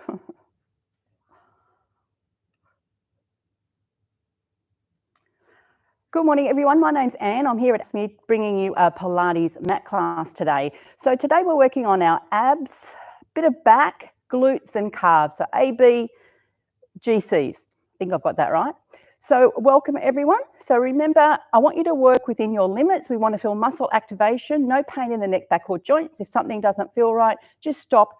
not. Good morning, everyone. My name's Anne. I'm here at Smith bringing you a Pilates mat class today. So today we're working on our abs, bit of back, glutes and calves. So AB, GCs. I think I've got that right. So welcome, everyone. So remember, I want you to work within your limits. We want to feel muscle activation, no pain in the neck, back or joints. If something doesn't feel right, just stop,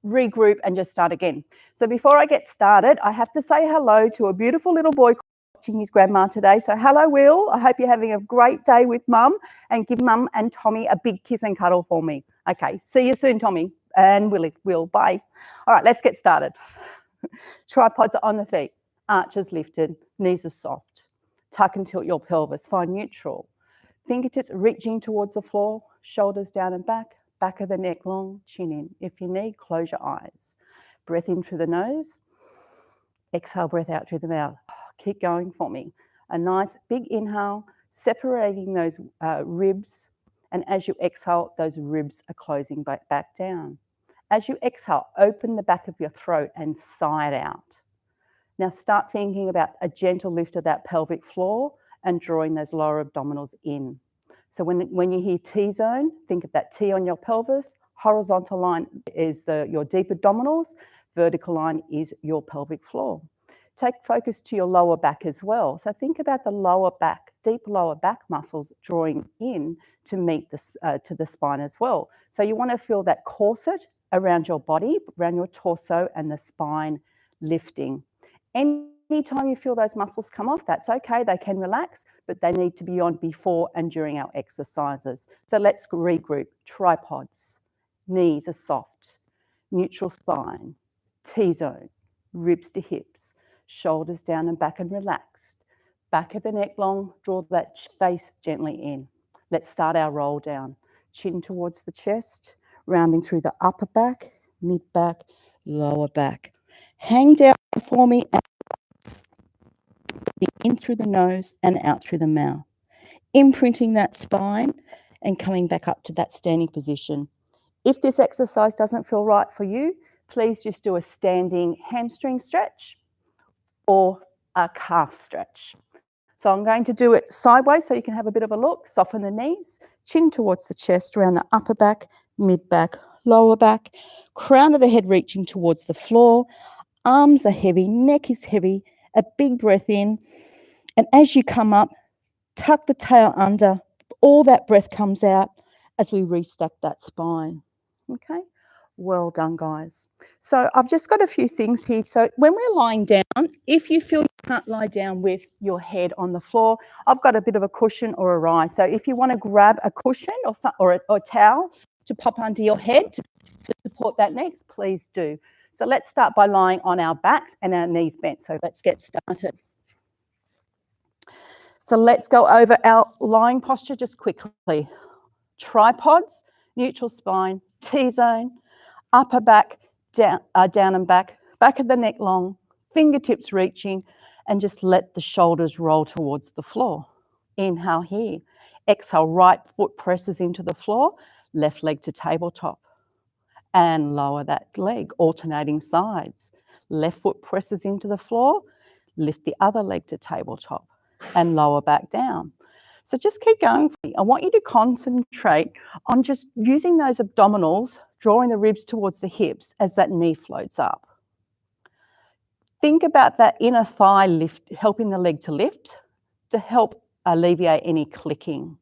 regroup and just start again. So before I get started, I have to say hello to a beautiful little boy watching his grandma today. So hello, Will. I hope you're having a great day with Mum, and give Mum and Tommy a big kiss and cuddle for me. Okay, see you soon, Tommy and Will. Bye. All right, let's get started. Tripods are on the feet, arches lifted, knees are soft. Tuck and tilt your pelvis, find neutral. Fingertips reaching towards the floor, shoulders down and back of the neck long, chin in. If you need, close your eyes. Breath in through the nose, exhale, breath out through the mouth. Keep going for me. A nice big inhale, separating those ribs, and as you exhale, those ribs are closing back down. As you exhale, open the back of your throat and sigh out. Now start thinking about a gentle lift of that pelvic floor and drawing those lower abdominals in. So when you hear T-zone, think of that T on your pelvis. Horizontal line is your deep abdominals. Vertical line is your pelvic floor. Take focus to your lower back as well. So think about the lower back, deep lower back muscles drawing in to meet to the spine as well. So you want to feel that corset around your body, around your torso and the spine lifting. Anytime you feel those muscles come off, that's okay. They can relax, but they need to be on before and during our exercises. So let's regroup. Tripods, knees are soft, neutral spine, T-zone, ribs to hips, shoulders down and back and relaxed. Back of the neck long, draw that face gently in. Let's start our roll down. Chin towards the chest, rounding through the upper back, mid back, lower back. Hang down for me and in through the nose and out through the mouth. Imprinting that spine and coming back up to that standing position. If this exercise doesn't feel right for you, please just do a standing hamstring stretch or a calf stretch. So I'm going to do it sideways so you can have a bit of a look. Soften the knees, chin towards the chest, around the upper back, mid back, lower back, crown of the head reaching towards the floor. Arms are heavy, neck is heavy, a big breath in. And as you come up, tuck the tail under. All that breath comes out as we restack that spine. Okay? Well done, guys. So I've just got a few things here. So when we're lying down, if you feel you can't lie down with your head on the floor, I've got a bit of a cushion or a rise. So if you want to grab a cushion or a towel to pop under your head to support that neck, please do. So let's start by lying on our backs and our knees bent. So let's get started. So let's go over our lying posture just quickly. Tripods, neutral spine, T-zone, upper back, down and back of the neck long, fingertips reaching, and just let the shoulders roll towards the floor. Inhale here. Exhale, right foot presses into the floor, left leg to tabletop. And lower that leg, alternating sides. Left foot presses into the floor, lift the other leg to tabletop and lower back down. So just keep going. I want you to concentrate on just using those abdominals, drawing the ribs towards the hips as that knee floats up. Think about that inner thigh lift, helping the leg to lift, to help alleviate any clicking.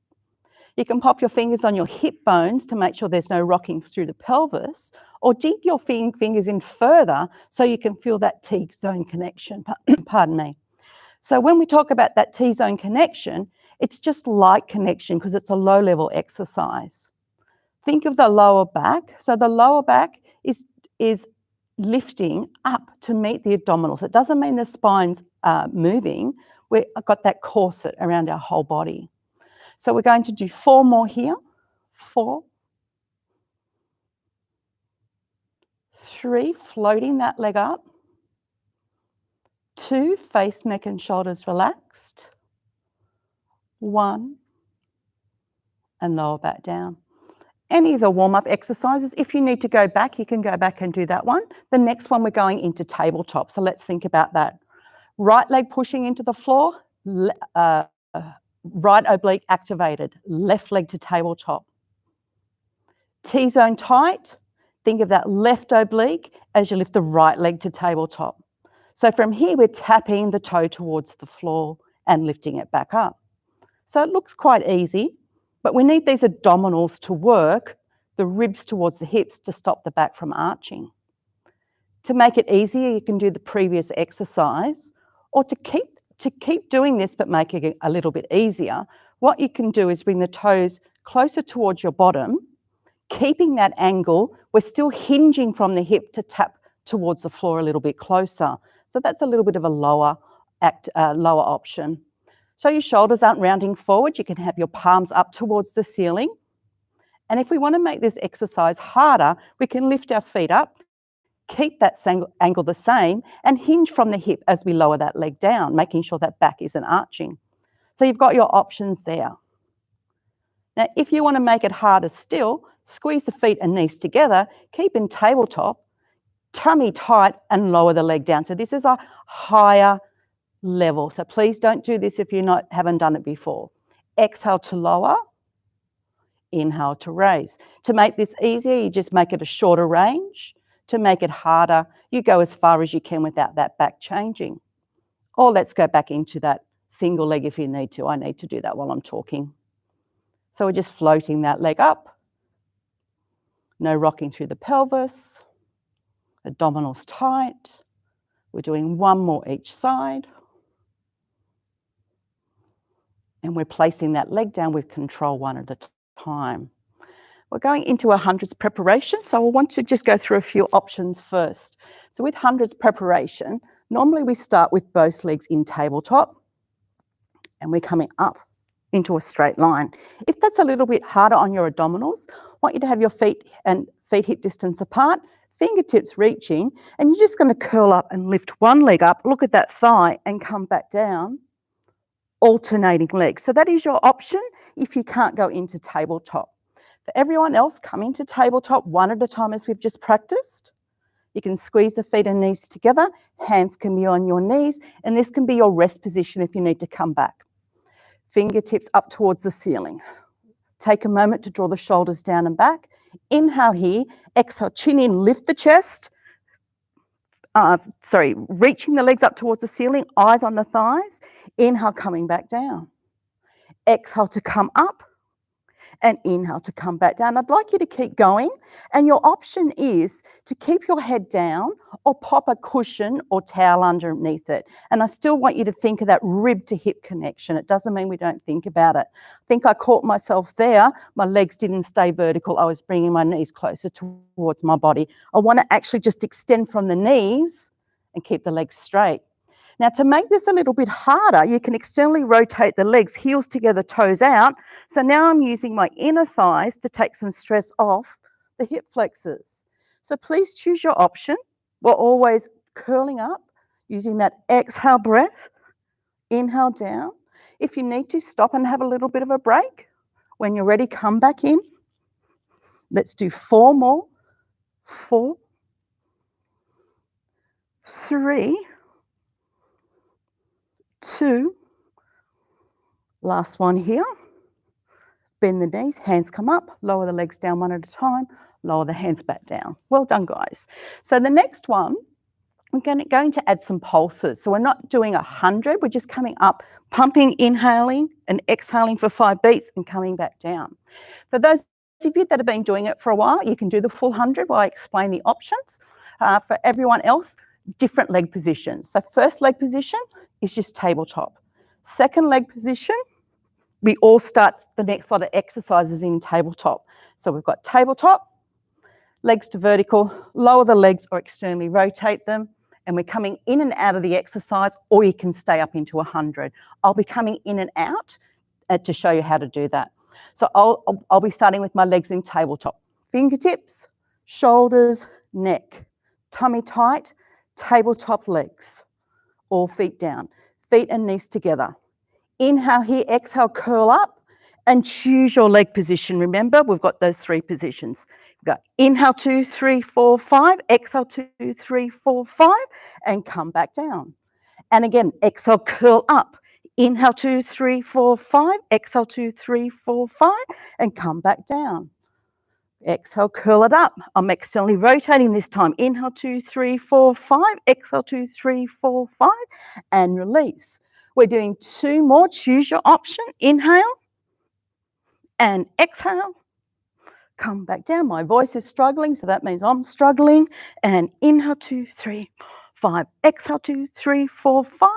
You can pop your fingers on your hip bones to make sure there's no rocking through the pelvis, or dig your fingers in further so you can feel that T-zone connection. Pardon me. So when we talk about that T-zone connection, it's just light connection because it's a low-level exercise. Think of the lower back. So the lower back is lifting up to meet the abdominals. It doesn't mean the spine's moving. We've got that corset around our whole body. So we're going to do 4 more here. 4, 3, floating that leg up. 2, face, neck and shoulders relaxed. 1, and lower back down. any of the warm-up exercises. If you need to go back, you can go back and do that one. The next one, we're going into tabletop. So let's think about that. Right leg pushing into the floor, right oblique activated, left leg to tabletop. T-zone tight, think of that left oblique as you lift the right leg to tabletop. So from here, we're tapping the toe towards the floor and lifting it back up. So it looks quite easy, but we need these abdominals to work, the ribs towards the hips to stop the back from arching. To make it easier, you can do the previous exercise, or to keep doing this but make it a little bit easier, what you can do is bring the toes closer towards your bottom, keeping that angle. We're still hinging from the hip to tap towards the floor a little bit closer. So that's a little bit of a lower option. So your shoulders aren't rounding forward. You can have your palms up towards the ceiling. And if we want to make this exercise harder, we can lift our feet up, keep that angle the same, and hinge from the hip as we lower that leg down, making sure that back isn't arching. So you've got your options there. Now, if you want to make it harder still, squeeze the feet and knees together, keep in tabletop, tummy tight, and lower the leg down. So this is a higher level. So please don't do this if you haven't done it before. Exhale to lower, inhale to raise. To make this easier, you just make it a shorter range. To make it harder, you go as far as you can without that back changing. Or let's go back into that single leg if you need to. I need to do that while I'm talking. So we're just floating that leg up. No rocking through the pelvis. Abdominals tight. We're doing one more each side. And we're placing that leg down with control one at a time. We're going into a hundreds preparation, so I want to just go through a few options first. So with hundreds preparation, normally we start with both legs in tabletop and we're coming up into a straight line. If that's a little bit harder on your abdominals, I want you to have your feet hip distance apart, fingertips reaching, and you're just going to curl up and lift one leg up, look at that thigh and come back down, alternating legs. So that is your option if you can't go into tabletop. For everyone else, come into tabletop one at a time as we've just practiced. You can squeeze the feet and knees together. Hands can be on your knees, and this can be your rest position if you need to come back. Fingertips up towards the ceiling. Take a moment to draw the shoulders down and back. Inhale here, exhale, chin in, lift the chest. Reaching the legs up towards the ceiling, eyes on the thighs. Inhale, coming back down. Exhale to come up. And inhale to come back down. I'd like you to keep going, and your option is to keep your head down or pop a cushion or towel underneath it. And I still want you to think of that rib to hip connection. It doesn't mean we don't think about it. I think I caught myself there. My legs didn't stay vertical. I was bringing my knees closer towards my body. I want to actually just extend from the knees and keep the legs straight. Now, to make this a little bit harder, you can externally rotate the legs, heels together, toes out. So now I'm using my inner thighs to take some stress off the hip flexors. So please choose your option. We're always curling up, using that exhale breath, inhale down. If you need to, stop and have a little bit of a break. When you're ready, come back in. Let's do 4 more. 4, 3, 2, last one here. Bend the knees, hands come up, lower the legs down one at a time, lower the hands back down. Well done, guys. So the next one, we're going to add some pulses. So we're not doing 100, we're just coming up, pumping, inhaling and exhaling for 5 beats and coming back down. For those of you that have been doing it for a while, you can do the full 100 while I explain the options. For everyone else, different leg positions. So first leg position is just tabletop. Second leg position, we all start the next lot of exercises in tabletop. So we've got tabletop, legs to vertical, lower the legs or externally rotate them, and we're coming in and out of the exercise, or you can stay up into 100. I'll be coming in and out to show you how to do that. So I'll be starting with my legs in tabletop. Fingertips, shoulders, neck, tummy tight, tabletop legs. All feet down, feet and knees together. Inhale here, exhale, curl up and choose your leg position. Remember, we've got those 3 positions. We've got inhale 2, 3, 4, 5, exhale 2, 3, 4, 5, and come back down. And again, exhale, curl up. Inhale 2, 3, 4, 5, exhale 2, 3, 4, 5, and come back down. Exhale, curl it up. I'm externally rotating this time. Inhale 2, 3, 4, 5, exhale 2, 3, 4, 5, and release. We're doing 2 more. Choose your option. Inhale and exhale. Come back down. My voice is struggling, so that means I'm struggling. And inhale 2, 3, 5, exhale 2, 3, 4, 5.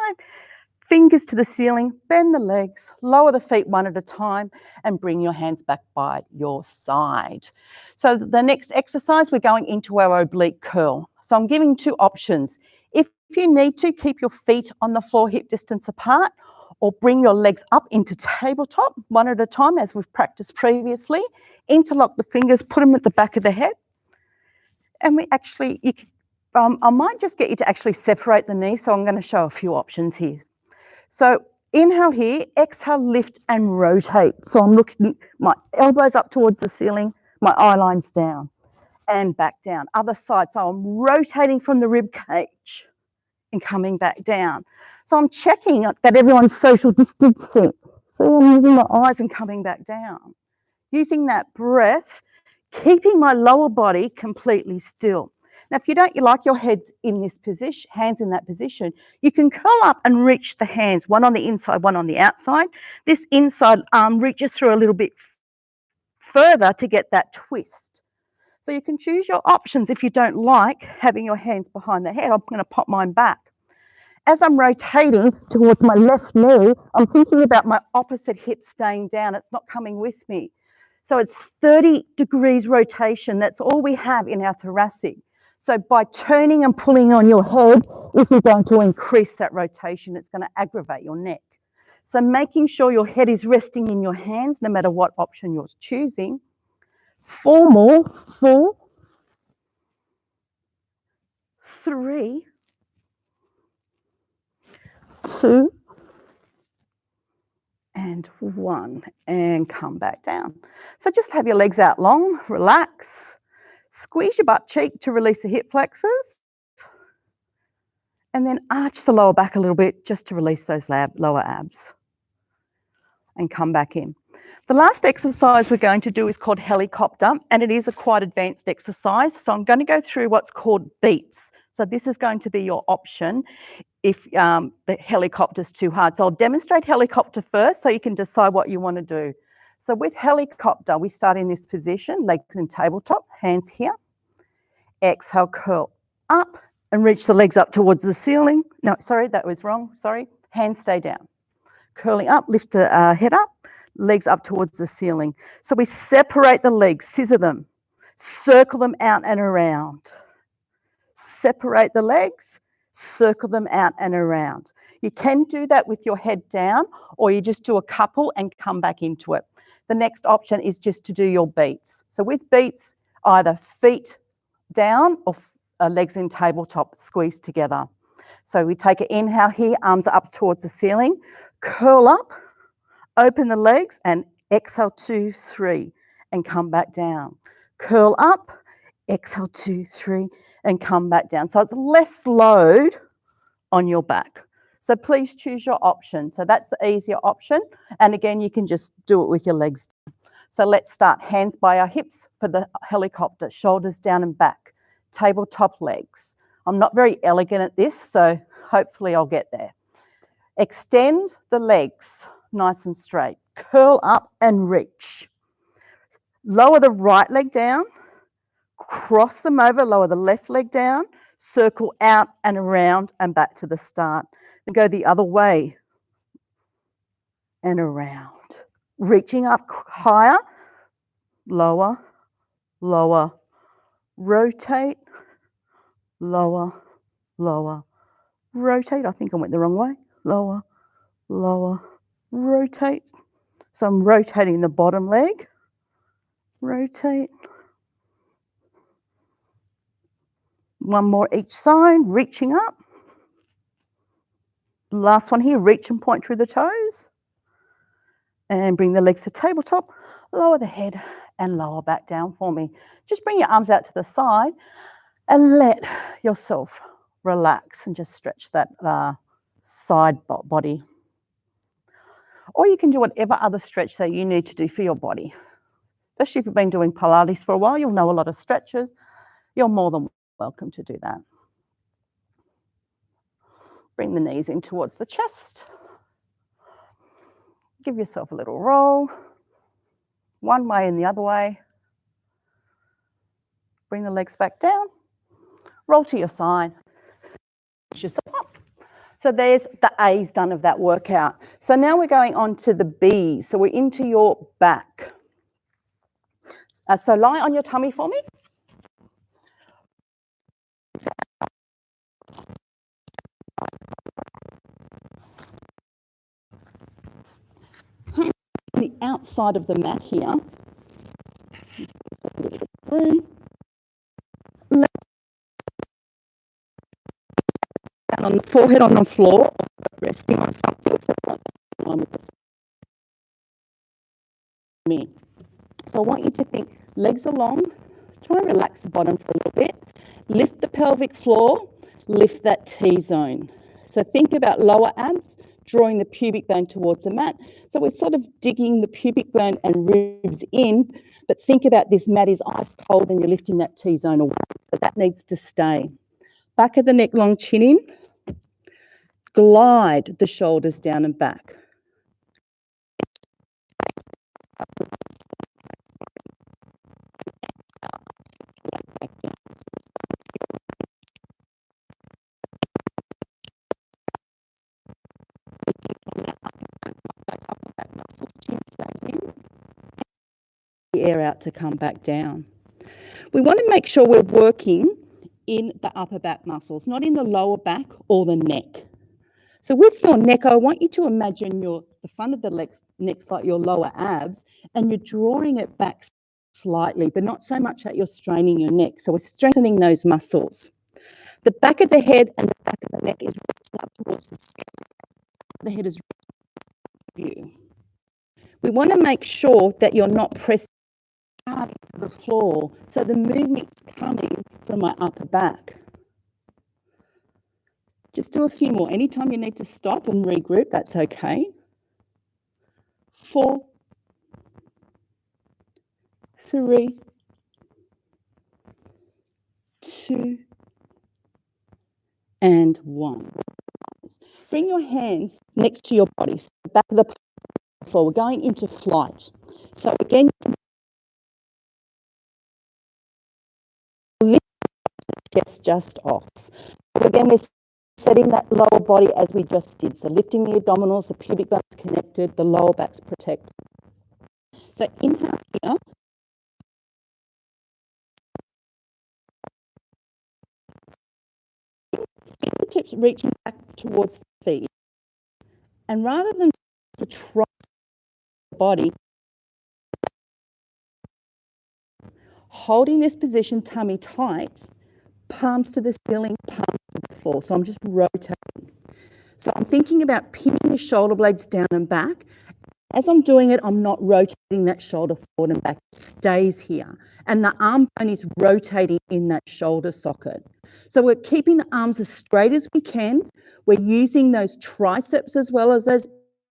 Fingers to the ceiling, bend the legs, lower the feet one at a time, and bring your hands back by your side. So the next exercise, we're going into our oblique curl. So I'm giving 2 options. If you need to, keep your feet on the floor hip distance apart, or bring your legs up into tabletop one at a time as we've practiced previously. Interlock the fingers, put them at the back of the head. And I might just get you to actually separate the knees, so I'm going to show a few options here. So inhale here, exhale, lift and rotate. So I'm looking, my elbows up towards the ceiling, my eye line's down and back down. Other side, so I'm rotating from the rib cage and coming back down. So I'm checking that everyone's social distancing. So I'm using my eyes and coming back down. Using that breath, keeping my lower body completely still. Now, if you don't like your heads in this position, hands in that position, you can curl up and reach the hands, one on the inside, one on the outside. This inside arm reaches through a little bit further to get that twist. So you can choose your options if you don't like having your hands behind the head. I'm going to pop mine back. As I'm rotating towards my left knee, I'm thinking about my opposite hip staying down. It's not coming with me. So it's 30 degrees rotation. That's all we have in our thoracic. So by turning and pulling on your head isn't going to increase that rotation. It's going to aggravate your neck. So making sure your head is resting in your hands, no matter what option you're choosing. 4 more. 4, 3, 2, and 1, and come back down. So just have your legs out long, relax, squeeze your butt cheek to release the hip flexors, and then arch the lower back a little bit just to release those lower abs, and come back in. The last exercise we're going to do is called helicopter, and it is a quite advanced exercise. So I'm going to go through what's called beats. So this is going to be your option if the helicopter's too hard. So I'll demonstrate helicopter first so you can decide what you want to do. So with helicopter, we start in this position, legs in tabletop, hands here. Exhale, curl up and reach the legs up towards the ceiling. No, sorry, that was wrong. Sorry. Hands stay down. Curling up, lift the head up, legs up towards the ceiling. So we separate the legs, scissor them, circle them out and around. Separate the legs, circle them out and around. You can do that with your head down, or you just do a couple and come back into it. The next option is just to do your beats. So with beats, either feet down or legs in tabletop, squeezed together. So we take an inhale here, arms up towards the ceiling, curl up, open the legs, and exhale 2, 3, and come back down. Curl up, exhale 2, 3, and come back down. So it's less load on your back. So please choose your option. So that's the easier option. And again, you can just do it with your legs. So let's start. Hands by our hips for the helicopter, shoulders down and back, tabletop legs. I'm not very elegant at this, so hopefully I'll get there. Extend the legs nice and straight. Curl up and reach. Lower the right leg down. Cross them over, lower the left leg down, circle out and around and back to the start. Then go the other way and around. Reaching up higher, lower, lower, rotate, lower, lower, rotate. I think I went the wrong way. Lower, lower, rotate. So I'm rotating the bottom leg, rotate. One more each side, reaching up. Last one here, reach and point through the toes. And bring the legs to tabletop, lower the head and lower back down for me. Just bring your arms out to the side and let yourself relax and just stretch that side body. Or you can do whatever other stretch that you need to do for your body. Especially if you've been doing Pilates for a while, you'll know a lot of stretches. You're more than welcome to do that. Bring the knees in towards the chest. Give yourself a little roll. One way and the other way. Bring the legs back down. Roll to your side. Push yourself up. So there's the A's done of that workout. So now we're going on to the B's. So we're into your back. So lie on your tummy for me. On the outside of the mat here. On the forehead on the floor, resting on something. So I want you to think legs are long. Try and relax the bottom for a little bit. Lift the pelvic floor. Lift that T-zone. So think about lower abs, drawing the pubic bone towards the mat. So we're sort of digging the pubic bone and ribs in, but think about this mat is ice cold and you're lifting that T-zone away. So that needs to stay. Back of the neck, long chin in. Glide the shoulders down and back. The air out to come back down. We want to make sure we're working in the upper back muscles, not in the lower back or the neck. So with your neck, I want you to imagine the front of the neck's like your lower abs, and you're drawing it back slightly, but not so much that you're straining your neck. So we're strengthening those muscles. The back of the head and the back of the neck is up towards the skin. The head is view. We want to make sure that you're not pressing hard into the floor, so the movement's coming from my upper back. Just do a few more. Anytime you need to stop and regroup, that's okay. 4, 3, 2, and 1. Bring your hands next to your body, so the back of the floor. We're going into flight. So again, lift the chest just off. Again, we're setting that lower body as we just did. So lifting the abdominals, the pubic bone's connected, the lower back's protected. So inhale here. Fingertips reaching back towards the feet. And rather than to try the body, holding this position, tummy tight, palms to the ceiling, palms to the floor. So I'm just rotating. So I'm thinking about pinning the shoulder blades down and back. As I'm doing it, I'm not rotating that shoulder forward and back. It stays here. And the arm bone is rotating in that shoulder socket. So we're keeping the arms as straight as we can. We're using those triceps as well as those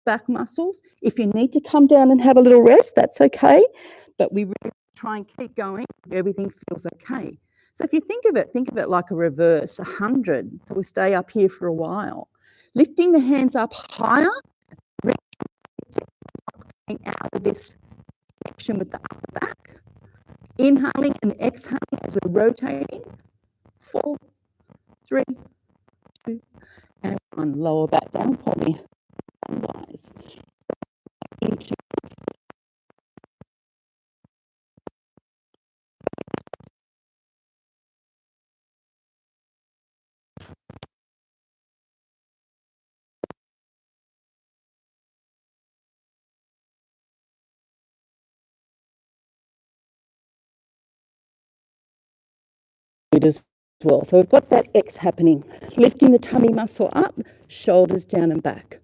back muscles. If you need to come down and have a little rest, that's okay. But we really try and keep going. Everything feels okay. So if you think of it like a reverse 100. So we stay up here for a while. Lifting the hands up higher, out of this connection with the upper back. Inhaling and exhaling as we're rotating. 4, 3, 2, and 1. Lower back down for me. Guys. Into as well. So we've got that X happening. Lifting the tummy muscle up, shoulders down and back.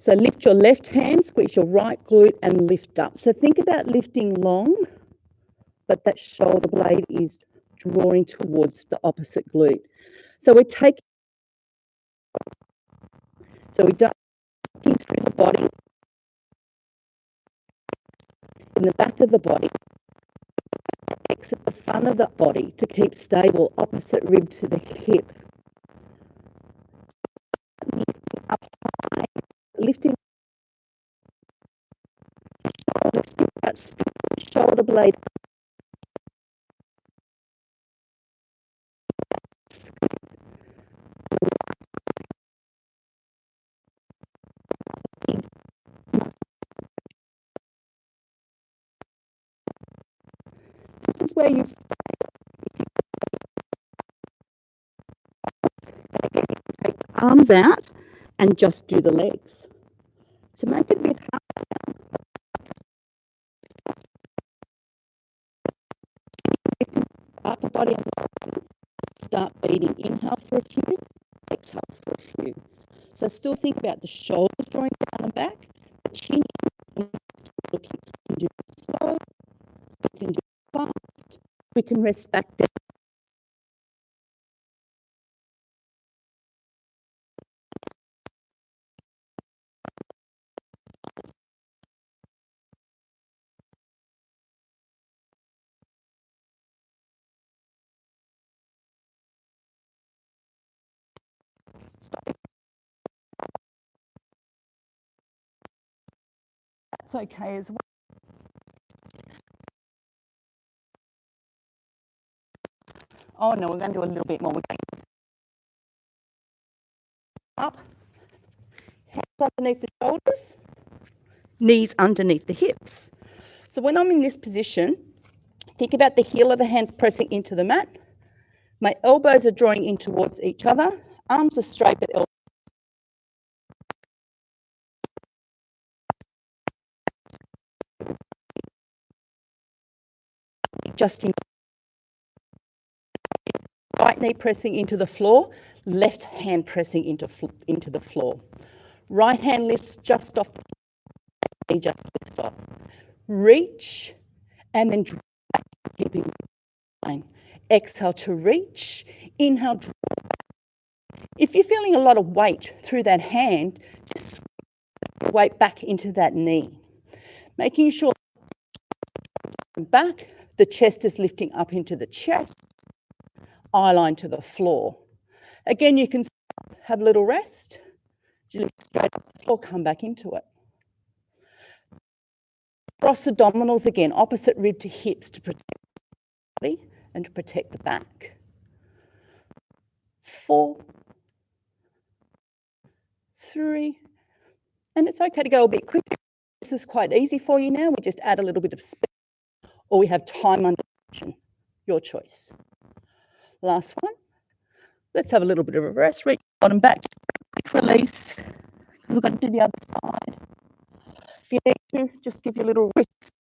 So lift your left hand, squeeze your right glute and lift up. So think about lifting long, but that shoulder blade is drawing towards the opposite glute. So we're taking, so we're ducking through the body, in the back of the body, exit the front of the body to keep stable, opposite rib to the hip. Lifting up high, lifting shoulders, think about shoulder blade. This is where you stay. Again, you can take the arms out and just do the legs. To make it a bit harder, lifting upper body and lower body. Start beating. Inhale for a few, exhale for a few. So still think about the shoulders drawing down and back, the chin in. We can do it slow, we can do it fast, we can rest back down. That's okay as well. Oh no, we're going to do a little bit more. We're going up, hands underneath the shoulders, knees underneath the hips. So when I'm in this position, think about the heel of the hands pressing into the mat. My elbows are drawing in towards each other. Arms are straight at elbows. Just in right knee pressing into the floor, left hand pressing into the floor. Right hand lifts just off the floor, knee just lifts off. Reach and then draw back, keeping the line. Exhale to reach, inhale, draw back. If you're feeling a lot of weight through that hand, just squeeze the weight back into that knee. Making sure back, the chest is lifting up into the chest, eye line to the floor. Again, you can have a little rest. You lift straight off the floor, come back into it. Cross abdominals again, opposite rib to hips to protect the body and to protect the back. 4, 3, and it's okay to go a bit quicker. This is quite easy for you now. We just add a little bit of speed, or we have time under tension. Your choice. Last one. Let's have a little bit of a rest. Reach bottom back, quick release. We're going to do the other side. If you need to, just give your little wrist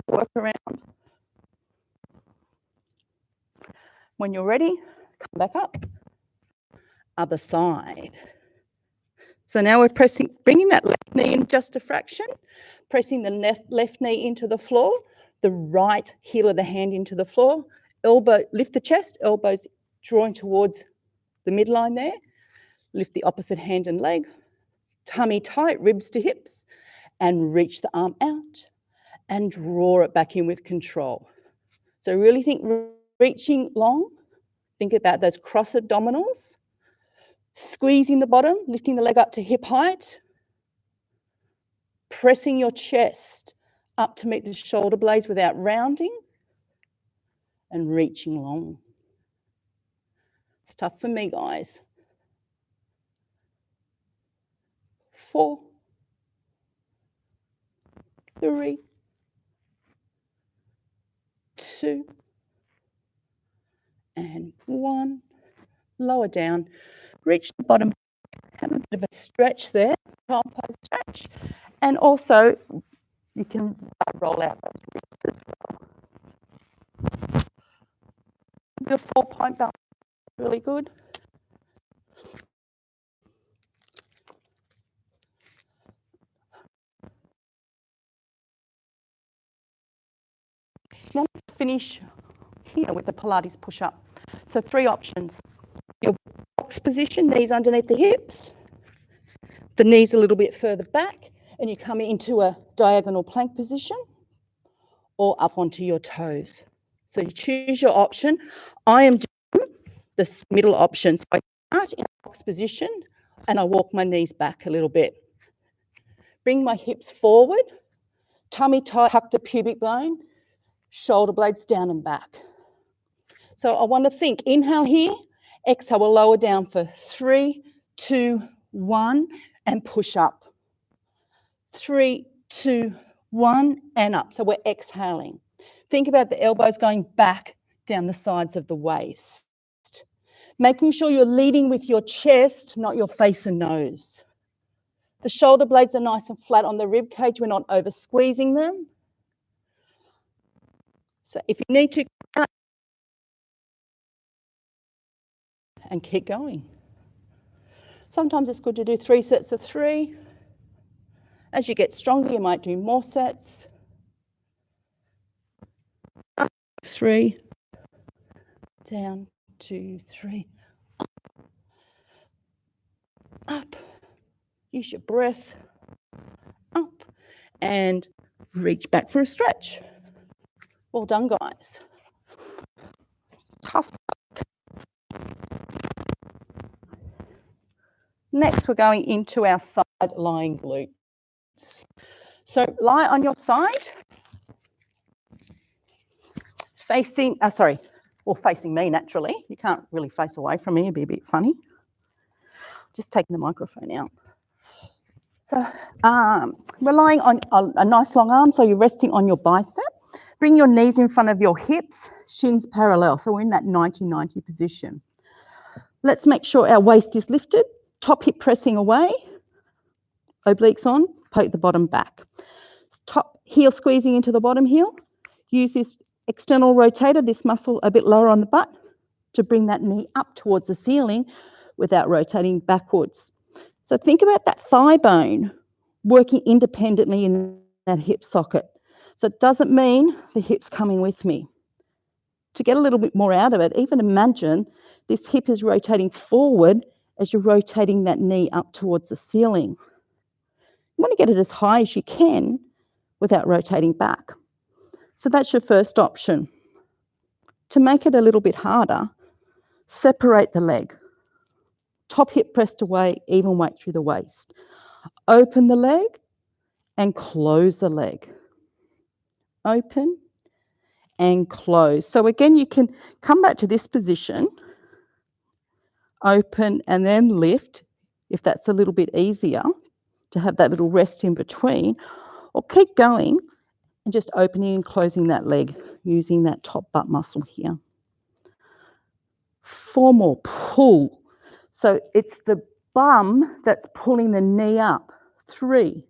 work around. When you're ready, come back up. Other side. So now we're bringing that left knee in just a fraction, pressing the left knee into the floor, the right heel of the hand into the floor, lift the chest, elbows drawing towards the midline there, lift the opposite hand and leg, tummy tight, ribs to hips, and reach the arm out and draw it back in with control. So really think reaching long, think about those cross abdominals, squeezing the bottom, lifting the leg up to hip height, pressing your chest up to meet the shoulder blades without rounding, and reaching long. It's tough for me, guys. 4, 3, 2, and 1. Lower down, reach the bottom, have a bit of a stretch there, child pose stretch, and also you can roll out those wrists as well. The 4-point balance is really good. want to finish here with the Pilates push up. So 3 options. Your box position, knees underneath the hips, the knees a little bit further back, and you come into a diagonal plank position or up onto your toes. So you choose your option. I am doing the middle option. So I start in a box position and I walk my knees back a little bit. Bring my hips forward, tummy tight, tuck the pubic bone, shoulder blades down and back. So I want to think, inhale here, exhale, we'll lower down for 3, 2, 1, and push up. 3, 2, 1, and up. So we're exhaling. Think about the elbows going back down the sides of the waist. Making sure you're leading with your chest, not your face and nose. The shoulder blades are nice and flat on the rib cage. We're not over squeezing them. So if you need to, and keep going. Sometimes it's good to do 3 sets of 3. As you get stronger, you might do more sets. 3, down, 2, 3, up. Use your breath, up, and reach back for a stretch. Well done, guys. Tough. Next, we're going into our side lying glutes. So lie on your side, facing me naturally. You can't really face away from me, it'd be a bit funny. Just taking the microphone out. So we're lying on a nice long arm, so you're resting on your bicep. Bring your knees in front of your hips, shins parallel. So we're in that 90-90 position. Let's make sure our waist is lifted, top hip pressing away, obliques on, poke the bottom back. Top heel squeezing into the bottom heel. Use this external rotator, this muscle a bit lower on the butt, to bring that knee up towards the ceiling without rotating backwards. So think about that thigh bone working independently in that hip socket. So it doesn't mean the hip's coming with me. To get a little bit more out of it, even imagine this hip is rotating forward as you're rotating that knee up towards the ceiling. You want to get it as high as you can without rotating back. So that's your first option. To make it a little bit harder, separate the leg. Top hip pressed away, even weight through the waist. Open the leg and close the leg. Open and close. So again, you can come back to this position, open and then lift, if that's a little bit easier, to have that little rest in between, or keep going and just opening and closing that leg using that top butt muscle here. 4 more, pull. So it's the bum that's pulling the knee up. 3,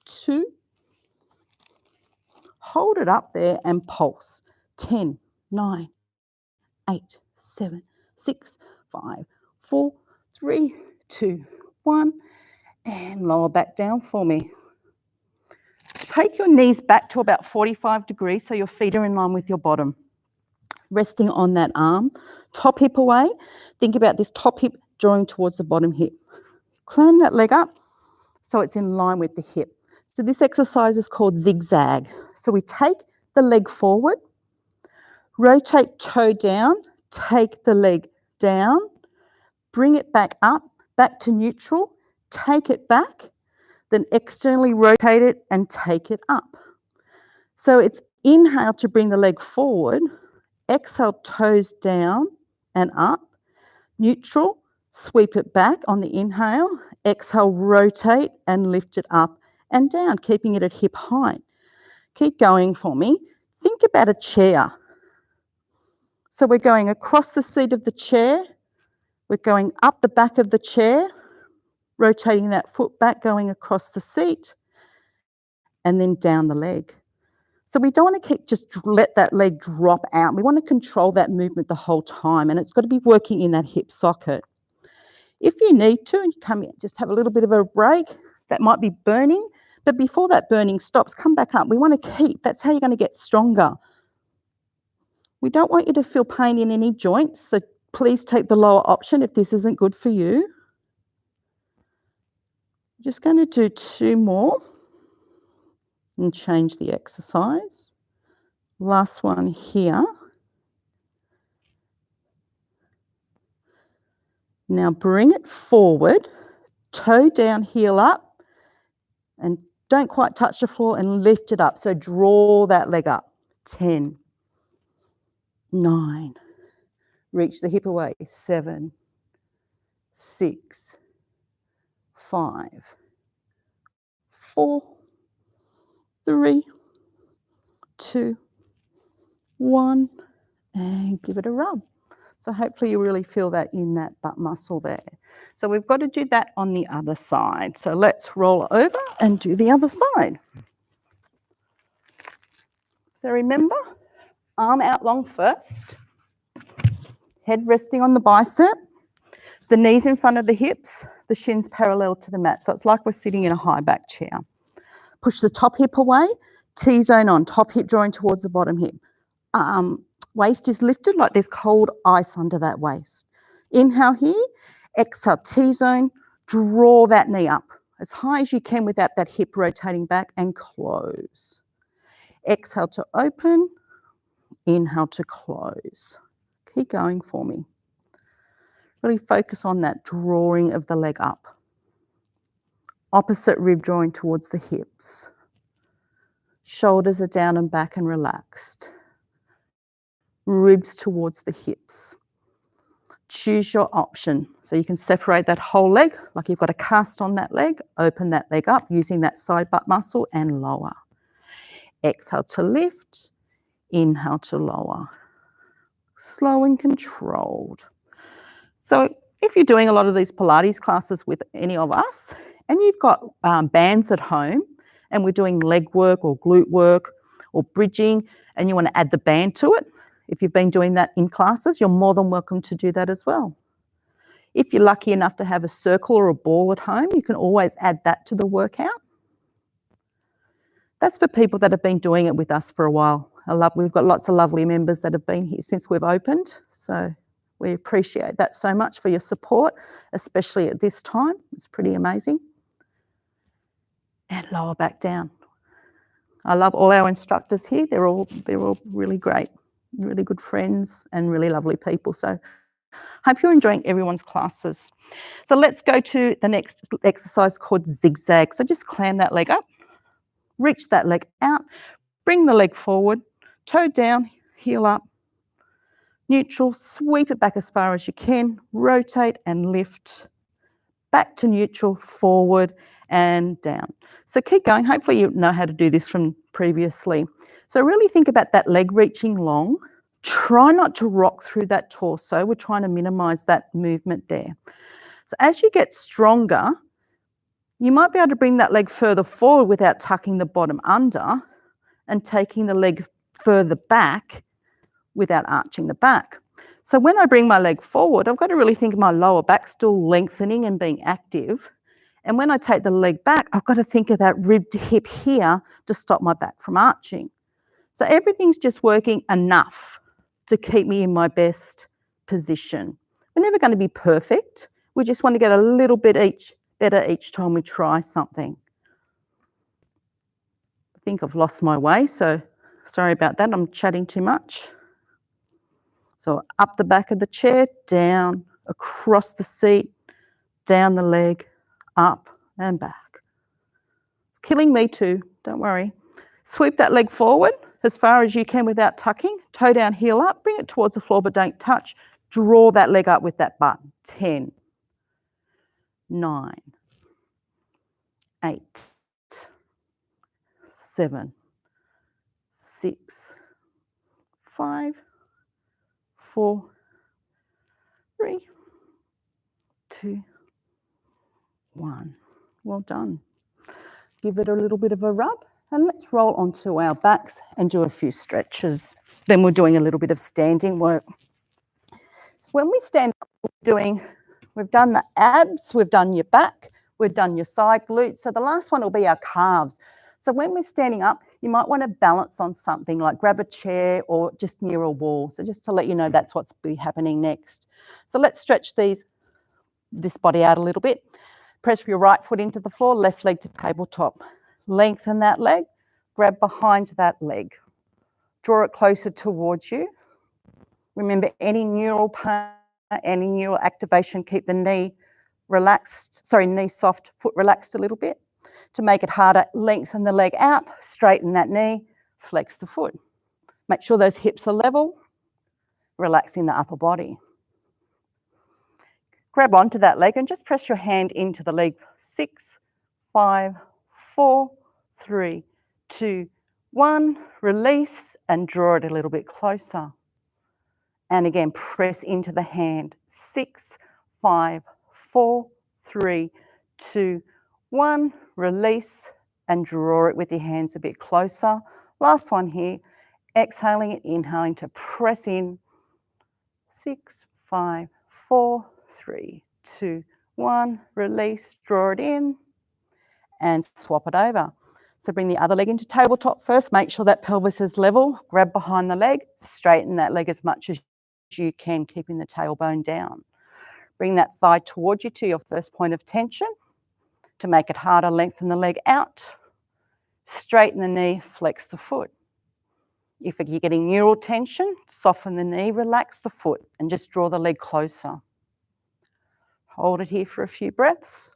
2, hold it up there and pulse. 10, 9, 8, 7, 6, 5, 4, 3, 2, 1, and lower back down for me. Take your knees back to about 45 degrees so your feet are in line with your bottom. Resting on that arm, top hip away. Think about this top hip drawing towards the bottom hip. Climb that leg up so it's in line with the hip. So this exercise is called zigzag. So we take the leg forward, rotate toe down, take the leg down, bring it back up, back to neutral, take it back, then externally rotate it and take it up. So it's inhale to bring the leg forward, exhale toes down and up, neutral, sweep it back on the inhale, exhale rotate and lift it up and down, keeping it at hip height. Keep going for me. Think about a chair. So we're going across the seat of the chair, we're going up the back of the chair, rotating that foot back, going across the seat, and then down the leg. So we don't want to just let that leg drop out. We want to control that movement the whole time, and it's got to be working in that hip socket. If you need to, and you come in, just have a little bit of a break, that might be burning, But before that burning stops, come back up. We want to keep, that's how you're going to get stronger. We don't want you to feel pain in any joints, so please take the lower option if this isn't good for you. Just going to do 2 more and change the exercise. Last one here. Now bring it forward, toe down, heel up, and don't quite touch the floor and lift it up. So draw that leg up. 10, 9, reach the hip away. 7, 6, 5, 4, 3, 2, 1, and give it a rub. So hopefully you really feel that in that butt muscle there. So we've got to do that on the other side. So let's roll over and do the other side. So remember, arm out long first, head resting on the bicep, the knees in front of the hips, the shins parallel to the mat. So it's like we're sitting in a high back chair. Push the top hip away, T-zone on, top hip drawing towards the bottom hip. Waist is lifted like there's cold ice under that waist. Inhale here, exhale, T-zone, draw that knee up as high as you can without that hip rotating back and close. Exhale to open, inhale to close. Keep going for me. Really focus on that drawing of the leg up. Opposite rib drawing towards the hips. Shoulders are down and back and relaxed. Ribs towards the hips. Choose your option. So you can separate that whole leg, like you've got a cast on that leg, open that leg up using that side butt muscle and lower. Exhale to lift, inhale to lower. Slow and controlled. So if you're doing a lot of these Pilates classes with any of us, and you've got bands at home, and we're doing leg work or glute work or bridging, and you want to add the band to it, if you've been doing that in classes, you're more than welcome to do that as well. If you're lucky enough to have a circle or a ball at home, you can always add that to the workout. That's for people that have been doing it with us for a while. We've got lots of lovely members that have been here since we've opened, so we appreciate that so much for your support, especially at this time. It's pretty amazing. And lower back down. I love all our instructors here. They're all really great, really good friends and really lovely people. So hope you're enjoying everyone's classes. So let's go to the next exercise called Zigzag. So just clam that leg up, reach that leg out, bring the leg forward, toe down, heel up, neutral, sweep it back as far as you can, rotate and lift, back to neutral, forward and down. So keep going. Hopefully you know how to do this from previously. So really think about that leg reaching long. Try not to rock through that torso. We're trying to minimize that movement there. So as you get stronger, you might be able to bring that leg further forward without tucking the bottom under and taking the leg further back without arching the back. So when I bring my leg forward, I've got to really think of my lower back still lengthening and being active. And when I take the leg back, I've got to think of that rib to hip here to stop my back from arching. So everything's just working enough to keep me in my best position. We're never going to be perfect. We just want to get a little bit better each time we try something. I think I've lost my way, so sorry about that. I'm chatting too much. So up the back of the chair, down, across the seat, down the leg, up and back. It's killing me too, don't worry. Sweep that leg forward as far as you can without tucking. Toe down, heel up, bring it towards the floor but don't touch. Draw that leg up with that butt. 10, 9, 8, 7, 6, 5, 4, 3, 2, 1. Well done. Give it a little bit of a rub and let's roll onto our backs and do a few stretches. Then we're doing a little bit of standing work. So when we stand up, we've done the abs, we've done your back, We've done your side glutes. So the last one will be our calves. So when we're standing up, you might want to balance on something like grab a chair or just near a wall. So just to let you know, that's what's be happening next. So let's stretch this body out a little bit. Press your right foot into the floor, left leg to tabletop. Lengthen that leg, grab behind that leg. Draw it closer towards you. Remember, any neural pain, any neural activation, keep the knee relaxed, knee soft, foot relaxed a little bit. To make it harder, lengthen the leg out, straighten that knee, flex the foot. Make sure those hips are level, relaxing the upper body. Grab onto that leg and just press your hand into the leg. 6, 5, 4, 3, 2, 1. Release and draw it a little bit closer. And again, press into the hand. 6, 5, 4, 3, 2, 1. Release and draw it with your hands a bit closer. Last one here. Exhaling and inhaling to press in. 6, 5, 4, 3, 2, 1. Release, draw it in and swap it over. So bring the other leg into tabletop first. Make sure that pelvis is level. Grab behind the leg. Straighten that leg as much as you can, keeping the tailbone down. Bring that thigh towards you to your first point of tension. To make it harder, lengthen the leg out. Straighten the knee, flex the foot. If you're getting neural tension, soften the knee, relax the foot, and just draw the leg closer. Hold it here for a few breaths.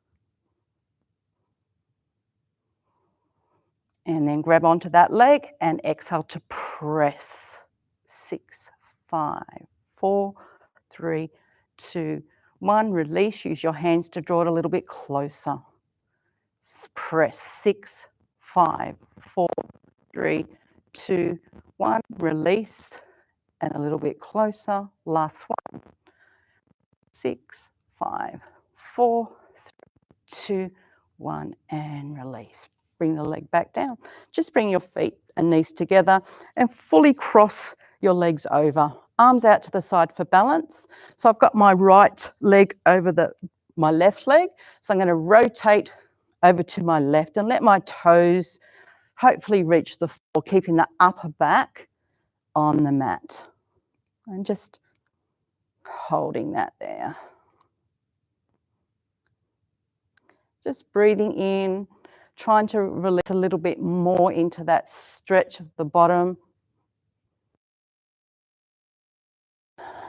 And then grab onto that leg and exhale to press. 6, 5, 4, 3, 2, 1. Release. Use your hands to draw it a little bit closer. Press. 6, 5, 4, 3, 2, 1. Release and a little bit closer. Last one. 6, 5, 4, 3, 2, 1, and release. Bring the leg back down. Just bring your feet and knees together and fully cross your legs over. Arms out to the side for balance. So I've got my right leg over my left leg. So I'm going to rotate over to my left and let my toes hopefully reach the floor, keeping the upper back on the mat. And just holding that there. Just breathing in, trying to release a little bit more into that stretch of the bottom.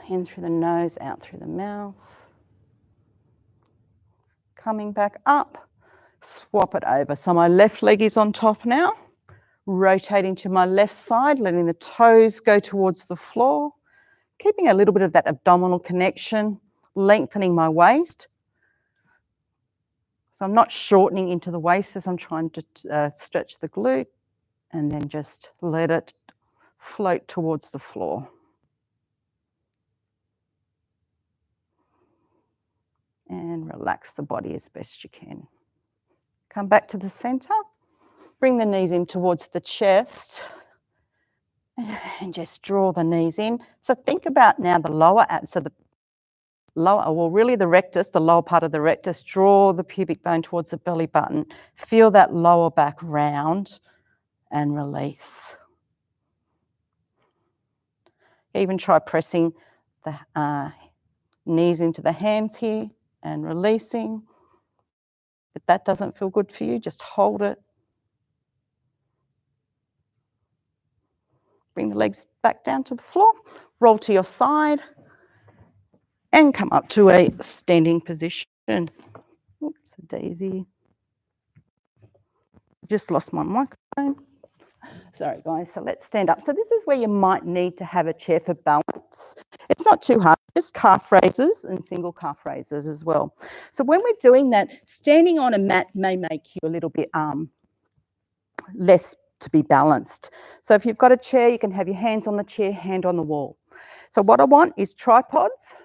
In through the nose, out through the mouth. Coming back up, swap it over. So my left leg is on top now. Rotating to my left side, letting the toes go towards the floor. Keeping a little bit of that abdominal connection, lengthening my waist. So I'm not shortening into the waist as I'm trying to stretch the glute, and then just let it float towards the floor. And relax the body as best you can. Come back to the center. Bring the knees in towards the chest. And just draw the knees in. So think about now the lower abs. So the lower, well, really the rectus, the lower part of the rectus. Draw the pubic bone towards the belly button. Feel that lower back round and release. Even try pressing the knees into the hands here and releasing. If that doesn't feel good for you, just hold it. Bring the legs back down to the floor. Roll to your side and come up to a standing position. Oops, a daisy. Just lost my microphone. Sorry, guys. So let's stand up. So this is where you might need to have a chair for balance. It's not too hard, just calf raises and single calf raises as well. So when we're doing that, standing on a mat may make you a little bit less to be balanced. So if you've got a chair, you can have your hands on the chair, hand on the wall. So what I want is tripods,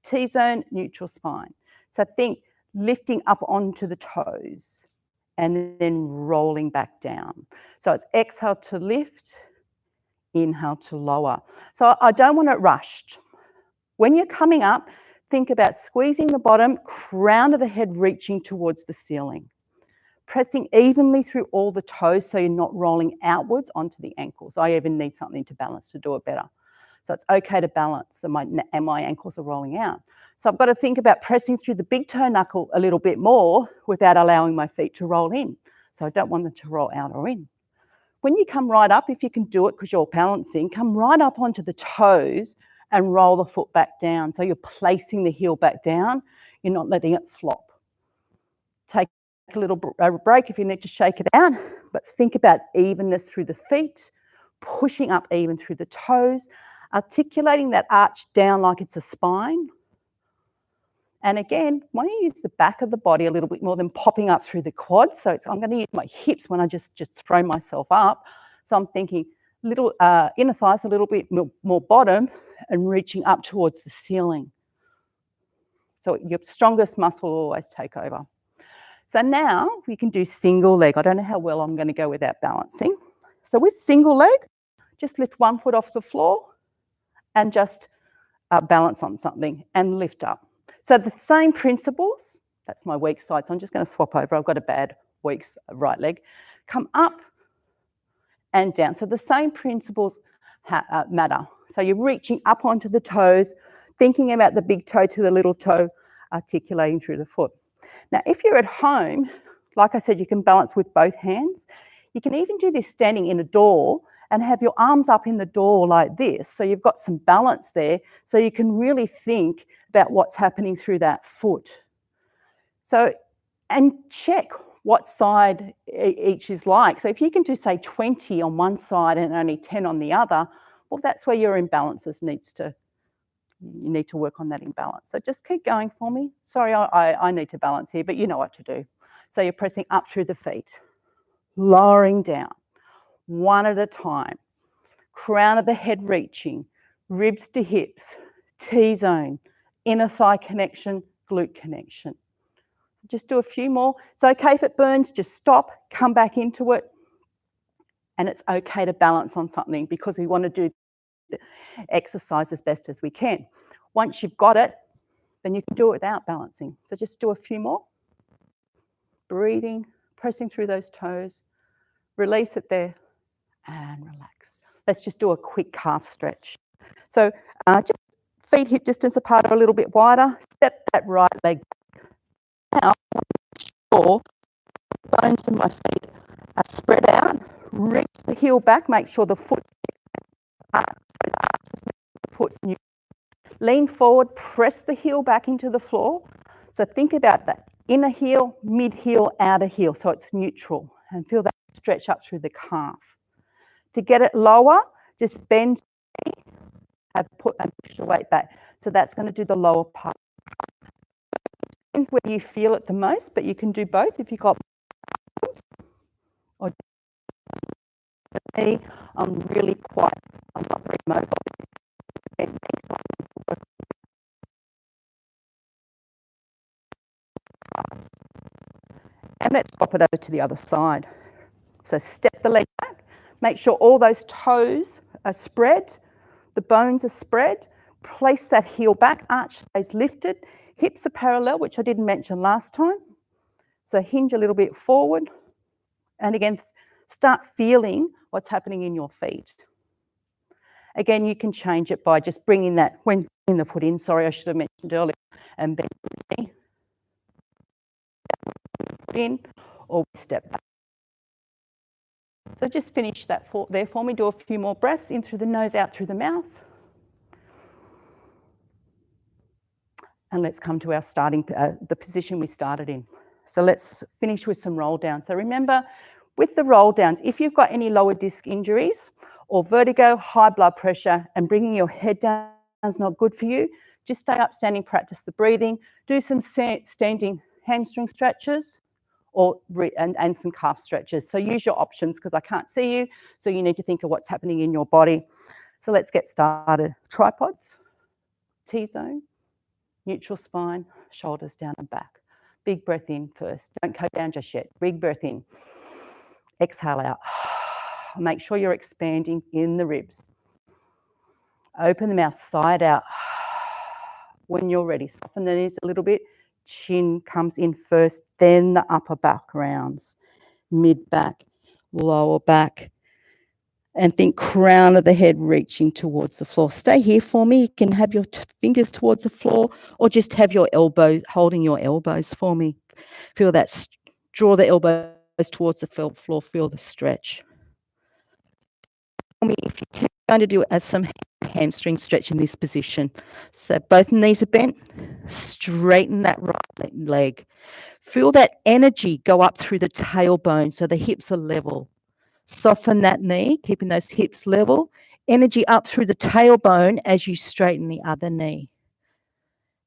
T-zone, neutral spine. So think lifting up onto the toes and then rolling back down. So it's exhale to lift, inhale to lower. So I don't want it rushed. When you're coming up, Think about squeezing the bottom, crown of the head reaching towards the ceiling. Pressing evenly through all the toes so you're not rolling outwards onto the ankles. I even need something to balance to do it better. So it's okay to balance and my ankles are rolling out. So I've got to think about pressing through the big toe knuckle a little bit more without allowing my feet to roll in. So I don't want them to roll out or in. When you come right up, if you can do it because you're balancing, come right up onto the toes and roll the foot back down. So you're placing the heel back down, you're not letting it flop. Take a little break if you need to shake it out, but think about evenness through the feet, pushing up even through the toes, articulating that arch down like it's a spine. And again, why don't you use the back of the body a little bit more than popping up through the quads? So I'm going to use my hips when I just throw myself up. So I'm thinking little inner thighs a little bit more bottom and reaching up towards the ceiling. So your strongest muscle will always take over. So now we can do single leg. I don't know how well I'm going to go without balancing. So with single leg, just lift one foot off the floor and just balance on something and lift up. So the same principles, that's my weak side, so I'm just going to swap over. I've got a bad weak right leg. Come up and down. So the same principles matter. So you're reaching up onto the toes, thinking about the big toe to the little toe, articulating through the foot. Now, if you're at home, like I said, you can balance with both hands. You can even do this standing in a door and have your arms up in the door like this. So you've got some balance there. So you can really think about what's happening through that foot. So, and check what side each is like. So if you can do, say, 20 on one side and only 10 on the other, well, that's where your imbalances you need to work on that imbalance. So just keep going for me. Sorry, I need to balance here, but you know what to do. So you're pressing up through the feet, lowering down, one at a time, crown of the head reaching, ribs to hips, T-zone, inner thigh connection, glute connection. Just do a few more. It's okay if it burns, just stop, come back into it. And it's okay to balance on something because we want to do the exercise as best as we can. Once you've got it, then you can do it without balancing. So just do a few more. Breathing, pressing through those toes, release it there and relax. Let's just do a quick calf stretch. So just feet hip distance apart a little bit wider, step that right leg back. Now, or bones in my feet are spread out, reach the heel back, make sure the foot's new. Lean forward, press the heel back into the floor. So think about that inner heel, mid heel, outer heel, so it's neutral, and feel that stretch up through the calf. To get it lower, just bend and push the weight back. So that's going to do the lower part. Depends where you feel it the most, but you can do both if you've got. Or for me, I'm not very mobile. And let's swap it over to the other side. So step the leg back, make sure all those toes are spread, the bones are spread, place that heel back, arch stays lifted, hips are parallel, which I didn't mention last time. So hinge a little bit forward, and again, start feeling what's happening in your feet. Again, you can change it by just bringing that, when bringing the foot in, sorry, I should have mentioned earlier, and bend the knee, foot in, or step back. So just finish that there for me. Do a few more breaths, in through the nose, out through the mouth. And let's come to our the position we started in. So let's finish with some roll downs. So remember, with the roll downs, if you've got any lower disc injuries or vertigo, high blood pressure, and bringing your head down is not good for you, just stay up standing, practice the breathing, do some standing hamstring stretches, and some calf stretches. So use your options because I can't see you, so you need to think of what's happening in your body. So let's get started. Tripods, T-zone, neutral spine, shoulders down and back. Big breath in first. Don't go down just yet. Big breath in. Exhale out. Make sure you're expanding in the ribs. Open the mouth, side out. When you're ready, soften the knees a little bit. Chin comes in first, then the upper back rounds. Mid back, lower back, and think crown of the head reaching towards the floor. Stay here for me. You can have your fingers towards the floor or just have your elbows, holding your elbows for me. Feel that, draw the elbows towards the floor, feel the stretch. For me, if you're going to do some hamstring stretch in this position. So both knees are bent, straighten that right leg. Feel that energy go up through the tailbone so the hips are level. Soften that knee, keeping those hips level. Energy up through the tailbone as you straighten the other knee.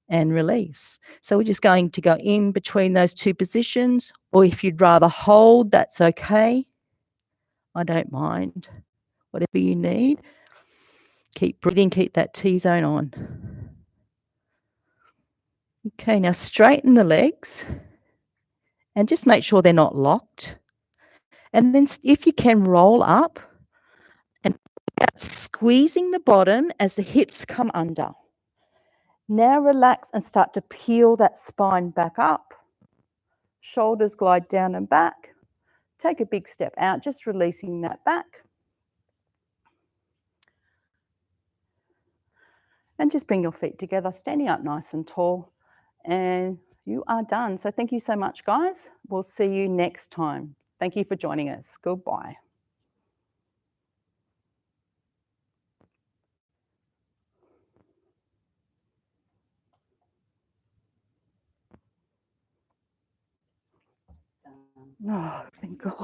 And release. So we're just going to go in between those two positions, or if you'd rather hold, that's okay. I don't mind. Whatever you need. Keep breathing, keep that T-zone on. Okay, now straighten the legs and just make sure they're not locked. And then if you can, roll up and squeezing the bottom as the hips come under. Now relax and start to peel that spine back up. Shoulders glide down and back. Take a big step out, just releasing that back. And just bring your feet together, standing up nice and tall. And you are done. So thank you so much, guys. We'll see you next time. Thank you for joining us. Goodbye. Oh, thank God.